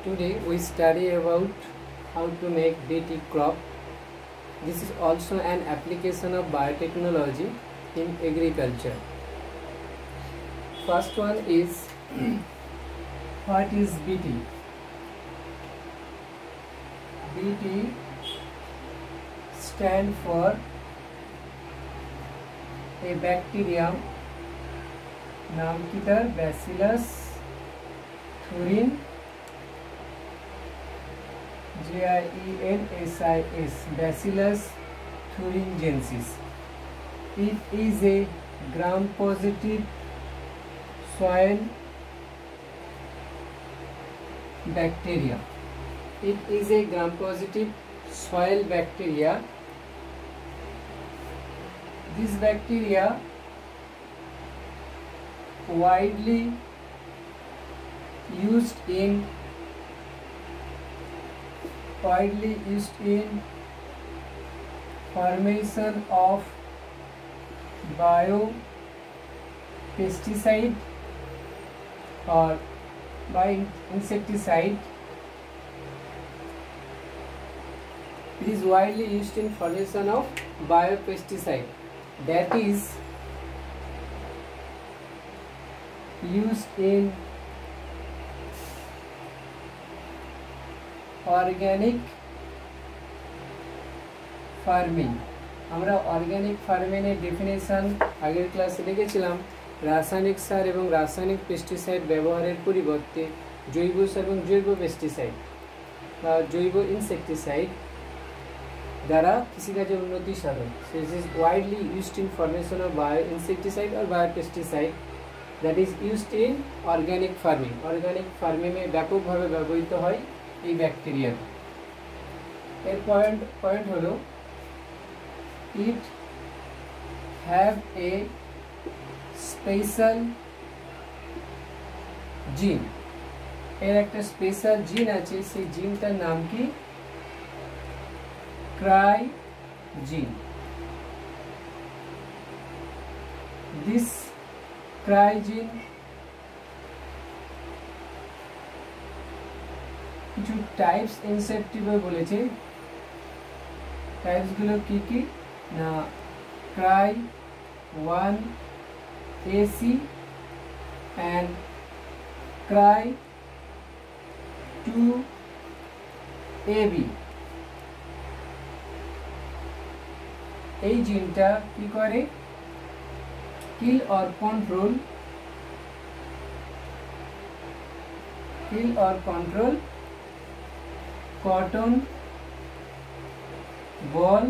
Today we study about how to make BT crop. This is also an application of biotechnology in agriculture. First one is what is BT? BT stand for a bacterium नाम की तरह Bacillus thuringiensis Bacillus thuringiensis. It is a gram-positive soil bacteria. It is a gram-positive soil bacteria. This bacteria widely used in formation of biopesticide or insecticide. It is widely used in formation of biopesticide, that is used in organic farming. আমরা organic farming এর definition আগের ক্লাসে দেখেছিলাম। রাসায়নিক সার এবং রাসায়নিক pesticide ব্যবহারের পরিবর্তে জৈব সার এবং জৈব পেস্টিসাইড বা জৈব ইনসেক্টিসাইড দ্বারা কৃষিকাজের উন্নতি সাধন। This is widely used in formation of bio-insecticide or bio-pesticide that is used in organic farming. Organic farming में ব্যাপকভাবে ব্যবহৃত হয় এই ব্যাকটেরিয়া। এর পয়েন্ট হলো it have a special gene. এর একটা স্পেশাল জিন আছে, সেই জিনটার নাম কি? Cry gene. This cry gene কিছু টাইপস ইনসেক্টিভে বলেছে। টাইপস গুলো কি কি না, Cry 1 AC and cry 2 AB। এই জিনটা কি করে? kill or control cotton ball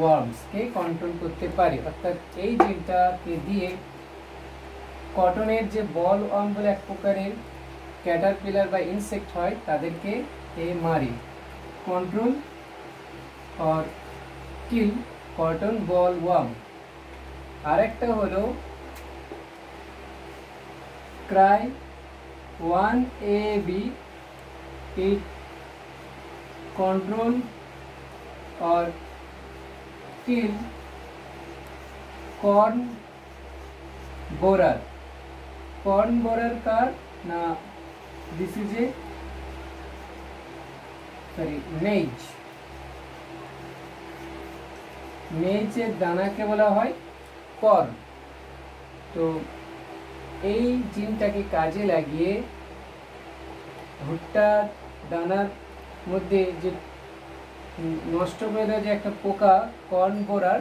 worms K control করতে পারে। অর্থাৎ এই জিনটাকে দিয়ে কটনের যে বল ওয়ার্ম বলে এক প্রকারের ক্যাটারপিলার বা ইনসেক্ট হয় তাদেরকে এ মারে। Control or kill cotton bollworm. আরেকটা হলো cry 1 AB, it control or kill corn borer का ना, this is a মেজের দানাকে বলা হয় কর্ন। তো এই জিনটাকে কাজে লাগিয়ে ভুট্টার দানার মধ্যে যে নষ্ট করে দেওয়া যে একটা পোকা কর্ন বোরার,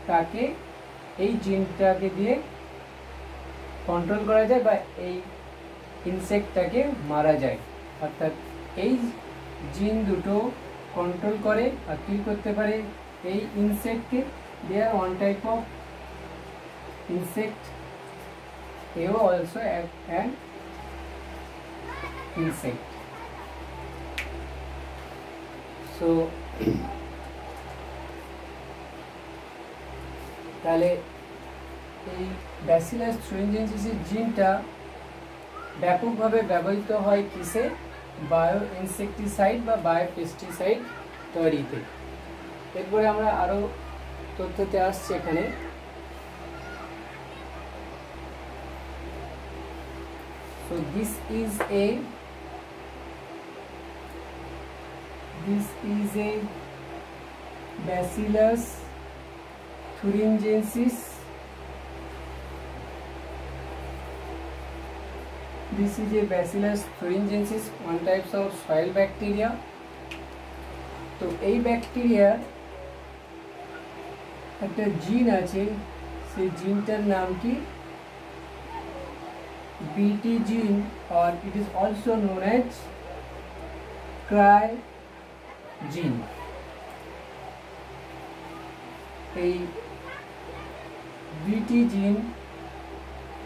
তাকে এই জিনটাকে দিয়ে কন্ট্রোল করা যায় বা এই ইনসেক্টটাকে মারা যায়। অর্থাৎ এই জিন দুটো কন্ট্রোল করে আর কিল করতে পারে এই ইনসেক্টকে। দে আর ওয়ান টাইপ অফ ইনসেক্ট, এও অলসো অ্যান insect. So তাহলে এই ব্যাসিলাস থুরিনজিয়েন্সিস এর জিনটা ব্যাপকভাবে ব্যবহৃত হয় কিসে? বায়ো ইনসেক্টিসাইড বা বায়ো পেস্টিসাইড তৈরিতে। এরপরে আমরা আরো তথ্যতে আসছে এখানে। তো So this is a Bacillus thuringiensis. This is a Bacillus thuringiensis, one type of soil bacteria. তো এই ব্যাকটেরিয়ার একটা জিন আছে, সেই জিনটার নাম কি BT gene, or it is also known as cry gene. এই BT gene,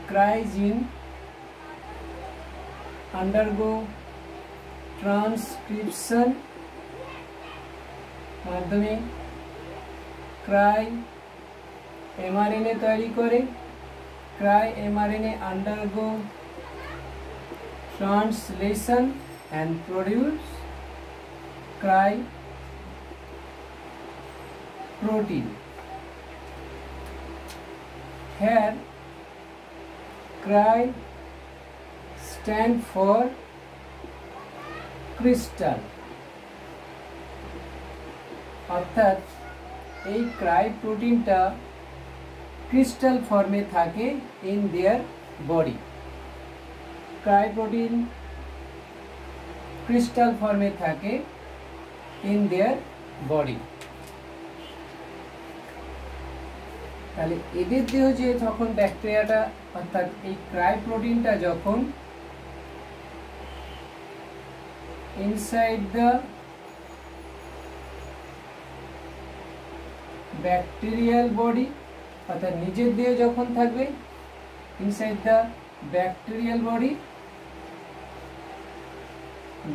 cry gene undergo transcription মাধ্যমে ক্রাই mRNA তৈরি করে। Cry mRNA undergo translation and produce cry protein. Here cry stand for crystal, অর্থাৎ এই Cry প্রোটিনটা crystal ফর্মে থাকে in their body. Cry protein crystal ফর্মে থাকে ইন দেয়ার বডি। তাহলে এদের দেহ যে যখন ব্যাকটেরিয়াটা অর্থাৎ এই ক্রাই প্রোটিনটা যখন ইনসাইড দ্য ব্যাকটেরিয়াল বডি, অর্থাৎ নিজের দেহে যখন থাকবে inside the bacterial body,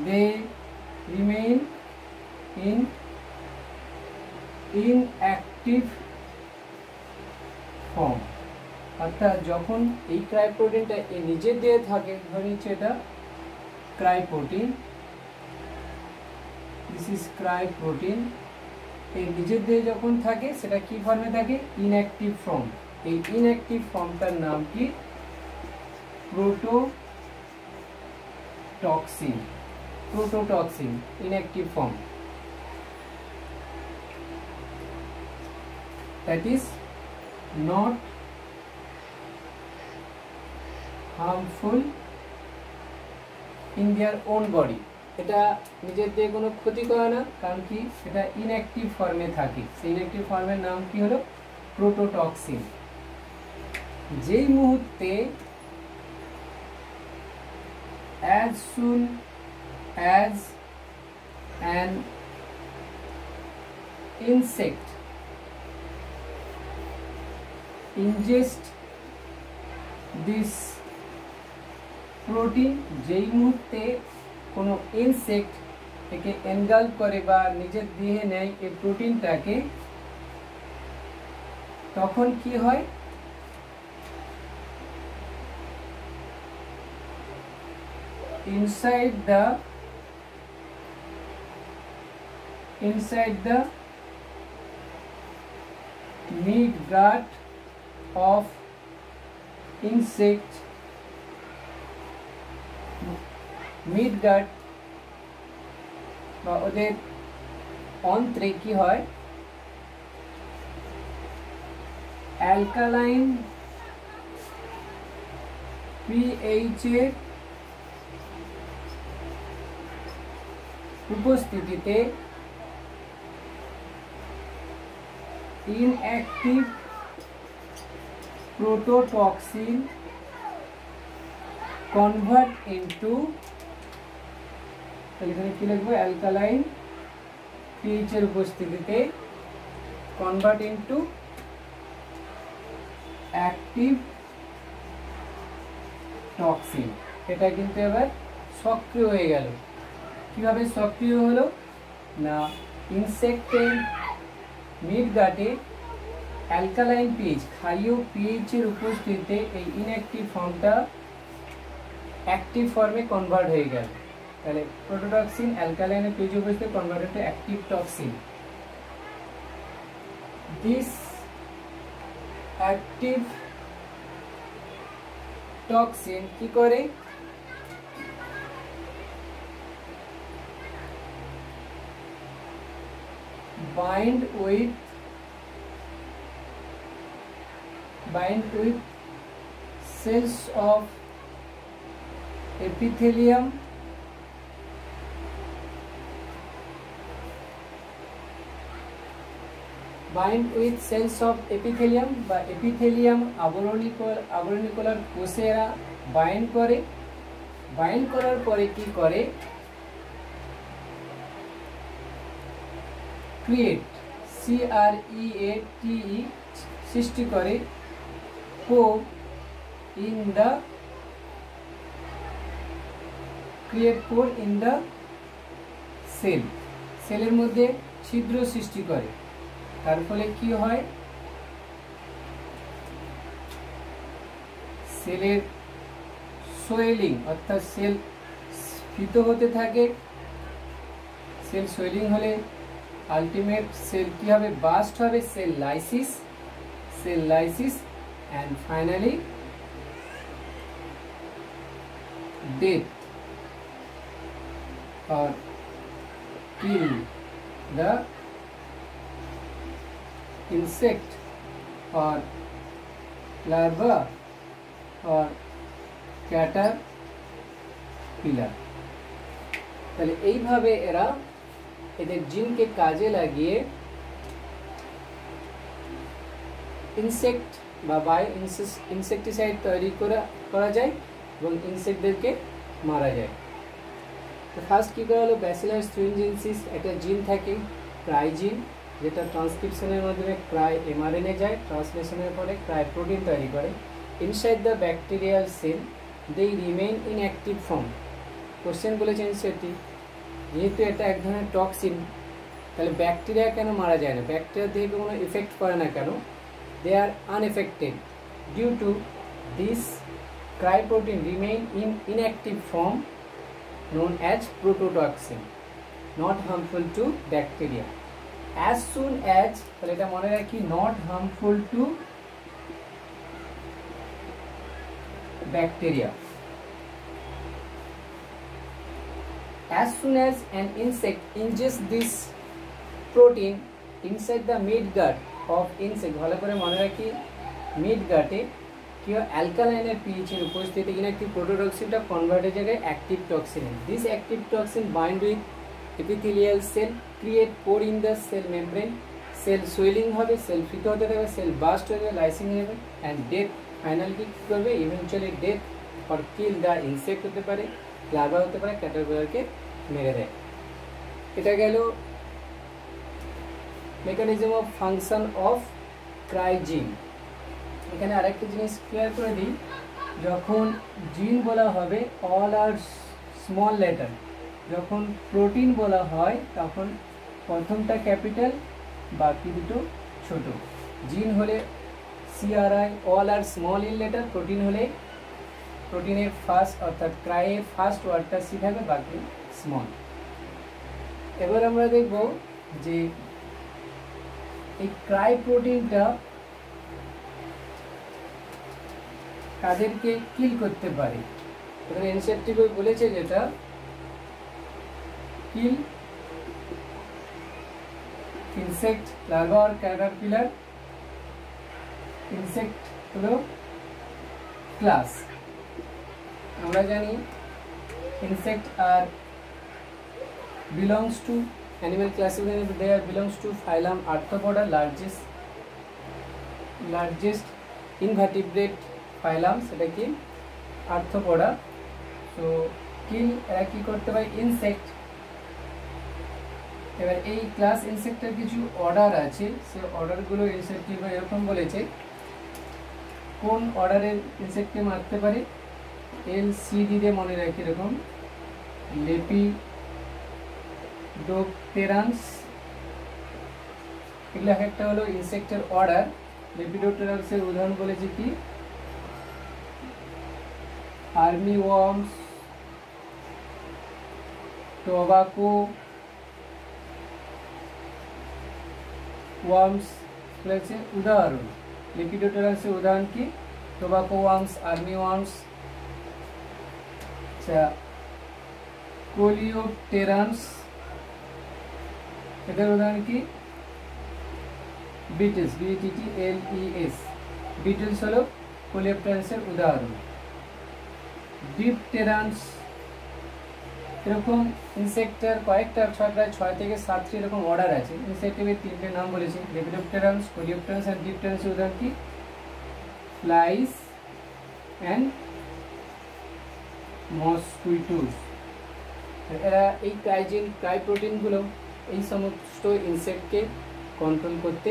they remain in inactive form। অর্থাৎ যখন এই ক্রাই প্রোটিনটা এই নিজের দেহে থাকে, ধরে নিচ্ছে এটা Cry protein, this is Cry protein, এই নিজের দেহে যখন থাকে সেটা কি ফর্মে থাকে, ইনঅ্যাক্টিভ ফর্ম। এই ইনঅ্যাক্টিভ ফর্মটার নাম কি প্রোটোটক্সিন। প্রোটোটক্সিন inactive form, that is not harmful in their own body। এটা নিজের দিয়ে কোনো ক্ষতি করে না, কারণ কি এটা ইনঅ্যাক্টিভ ফর্মে থাকে। সেই ইনঅ্যাক্টিভ ফর্মের নাম কি হলো প্রোটোটক্সিন। যেই মুহূর্তে as soon as an insect ingest this protein, যেই মুহূর্তে কোনো ইনসেক্ট একে এনগাল্ভ করে বা নিজের দেহে নেয় এই প্রোটিনটাকে, তখন কি হয়, inside the midgut of insect, midgut বা ওদের অন্ত্রে কি হয়, অ্যালকালাইন pH এর উপস্থিতিতে inactive prototoxin convert into, এখানে কি লিখবো, অ্যালকালাইন pH এর উপস্থিতিতে convert into active toxin। এটা কিন্তু এবার সক্রিয় হয়ে গেল। কিভাবে সক্রিয় হলো না, ইনসেক্টের মিডগাটে অ্যালকালাইন পিএইচ, ক্ষারীয় পিএইচ এর উপস্থিতিতে এই ইনঅ্যাক্টিভ ফর্মটা অ্যাক্টিভ ফর্মে কনভার্ট হয়ে গেল। তাহলে প্রোটোটক্সিন অ্যালকালাইনের পিএইচ উপস্থিতিতে converted to active toxin. This active toxin কি করে, bind with cells of epithelium বা epithelium আবরণীকলার কোষেরা বাইন্ড করার পরে কি করে, ক্রিয়েট CREATE সৃষ্টি করে pore in the সেলের মধ্যে ছিদ্র সৃষ্টি করে। তার ফলে কি হয়, সেলের সোয়েলিং অর্থাৎ সেল স্ফীত হতে থাকে। সেল সোয়েলিং হলে আলটিমেট সেল কি হবে, বাস্ট হবে, cell lysis and finally death or kill the insect or larva or caterpillar। তাহলে এইভাবে এরা এদের জিনকে কাজে লাগিয়ে ইনসেক্ট বা ইনসেকটিসাইড তৈরি করা যায় এবং ইনসেক্টদেরকে মারা যায়। তো ফার্স্ট কী করা হলো, ব্যাসিলাস থুইনজিনসিস একটা জিন থাকে ক্রাই জিন, যেটা ট্রান্সক্রিপশনের মাধ্যমে ক্রাই mRNA যায়, ট্রান্সলেশনের পরে ক্রাই প্রোটিন তৈরি করে। Inside the bacterial cell they remain inactive form. Question বলেছেন সেটি, যেহেতু এটা এক ধরনের টক্সিন, তাহলে ব্যাকটেরিয়া কেন মারা যায় না, ব্যাকটেরিয়া দিয়ে কোনো এফেক্ট করে না কেন? They are unaffected due to this cryoprotein remain in inactive form known as prototoxin, not harmful to bacteria. As soon as তাহলে এটা মনে রাখি, not harmful to bacteria. As soon as an insect ingests this protein inside the midgut of insect, ভালো করে মনে রাখি, মিডগাটে কি হয়, অ্যালকালাইনের পিএইচ এর উপস্থিতি ইনঅ্যাক্টিভ প্রোটোটক্সিনটা কনভার্টের জায়গায় active toxin. This active toxin bind with epithelial cell, create pore in the cell membrane, cell swelling হবে, সেল ফিত হতে থাকবে, সেল বাস্ট হয়ে যাবে, লাইসিং হয়ে যাবে, অ্যান্ড ডেথ ফাইনালি কী করবে, eventually death or kill the insect হতে পারে, লার্ভা হতে পারে, ক্যাটারপিলারকে মেরে দেয়। এটা গেল mechanism of function of Cry জিন। এখানে আরেকটা জিনিস ক্লিয়ার করে দিই, যখন জিন বলা হবে অল আর স্মল লেটার, যখন প্রোটিন বলা হয় তখন প্রথমটা ক্যাপিটাল, বাকি দুটো ছোট। জিন হলে CRI all are small in letter, protein হলে প্রোটিনের ফার্স্ট অর্থাৎ ক্রাইয়ের ফার্স্ট ওয়ার্ডটা সি থাকবে, বাকি স্মল। এবার আমরা দেখব যে এই ক্রাই প্রোটিনটা কাদেরকে কিল করতে পারে। এখানে এনসেপ্টিভ বলেছে যেটা কিল ইনসেক্ট, লার্ভা আর ক্যাটারপিলার। ইনসেক্ট হলো ক্লাস, আমরা জানি insect are belongs to animal classification, they are belongs to phylum Arthropoda, largest invertebrate phylum, সেটা কি Arthropoda। সো কিল এরা কি করতে পারে, ইনসেক্ট। এবার এই ক্লাস ইনসেক্টের কিছু অর্ডার আছে, সেই অর্ডারগুলো ইনসেক্টিভ এরকম বলেছে, কোন অর্ডারের ইনসেক্টকে মারতে পারে, LCD দিয়ে মনে রাখি, এরকম লেপিডোপ্টেরান্স, এগুলো একটা হলো ইনসেক্টের অর্ডার। লেপিডোপ্টেরান্সের উদাহরণ বলেছি কি, আর্মি ওয়ার্মস, টোবাকো ওয়ার্মস রয়েছে উদাহরণ। লেপিডোপ্টেরান্সের উদাহরণ কি, টোবাকো ওয়ার্মস, আর্মি ওয়ার্মস। আচ্ছা, কোলিওপ্টেরান্স, এদের উদাহরণ কি, বিটলস, BITTLES, বিটলস হলো কোলেপ্টেরান্সের উদাহরণ। ডিপটেরান্স, এরকম ইনসেক্টের কয়েকটা প্রায় 6 থেকে 7টি এরকম অর্ডার আছে। ইনসেক্টিভের 3টে নাম বলেছি, লেপিডোপ্টেরান্স, কোলিওপ্টেরান্স আর ডিপটেরান্সের উদাহরণ কি? Flies and mosquitoes. এরা এই ক্রাইপ্রোটিনগুলো এই সমস্ত ইনসেক্টকে কন্ট্রোল করতে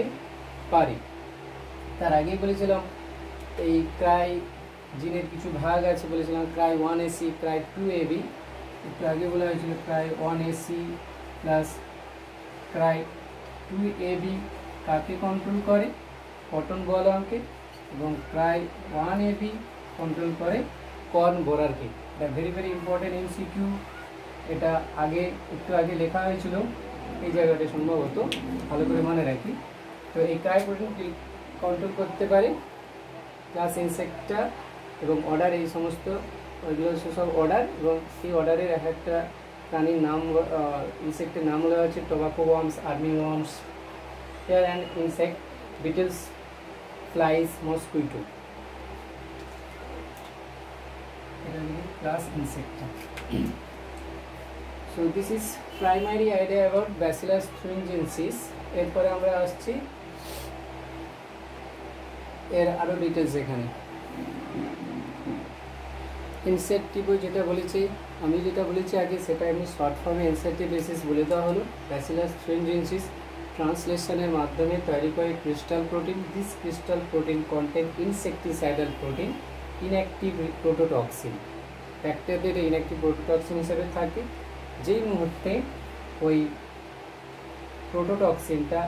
পারে। তার আগেই বলেছিলাম এই ক্রাই জিনের কিছু ভাগ আছে, বলেছিলাম ক্রাই 1AC, ক্রাই 2AB। একটু আগে বলা হয়েছিল Cry 1AC plus Cry 2AB কাকে কন্ট্রোল করে? কটন বলওয়ার্মকে। এবং ক্রাই 1AB কন্ট্রোল করে কর্ন বোরারকে। এটা ভেরি ইম্পর্টেন্ট MCQ। এটা একটু আগে লেখা হয়েছিল এই জায়গাটা, সম্ভবত ভালো করে মনে রাখি। তো এই ক্রাইপ্রোটিনটি কন্ট্রোল করতে পারে প্লাস ইনসেক্টটা এবং অর্ডার, এই সমস্ত ওইগুলো সব অর্ডার। এবং এই অর্ডারের এক একটা প্রাণীর নাম, ইনসেক্টের নাম বলা হচ্ছে tobacco worms, army worms, hair and insect, beetles, flies, mosquito, plus ইনসেক্টটা। So this is primary idea about bacillus thuringiensis. এরপরে আমরা আসছি এর আরও ডিটেলস। এখানে ইনসেক্টিভ যেটা বলেছি, আমি যেটা বলেছি আগে সেটা এমনি শর্ট ফর্মে এনসেক্টিভেসিস বলে দেওয়া হলো। ব্যাসিলাস থুইনজিনসিস ট্রান্সলেশনের মাধ্যমে তৈরি করে crystal protein. This crystal protein contain insecticidal protein, inactive protoxin. ব্যাকটেরিয়াদের ইনঅ্যাক্টিভ প্রোটোটক্সিন হিসেবে থাকে। যেই মুহূর্তে ওই প্রোটোটক্সিনটা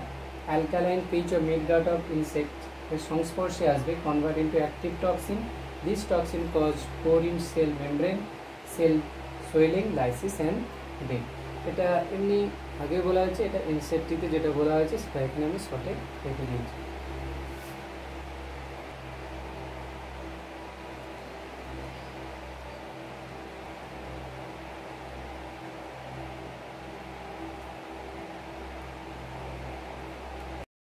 alkaline pH of midgut of insect এর সংস্পর্শে আসবে, convert into active toxin. This toxin cause pore in cell membrane, cell swelling, lysis and death. এটা এমনি আগে বলা হয়েছে, এটা ইনসেক্টিভে যেটা বলা হয়েছে সেটা এখানে আমি শর্টে রেখে দিয়েছি।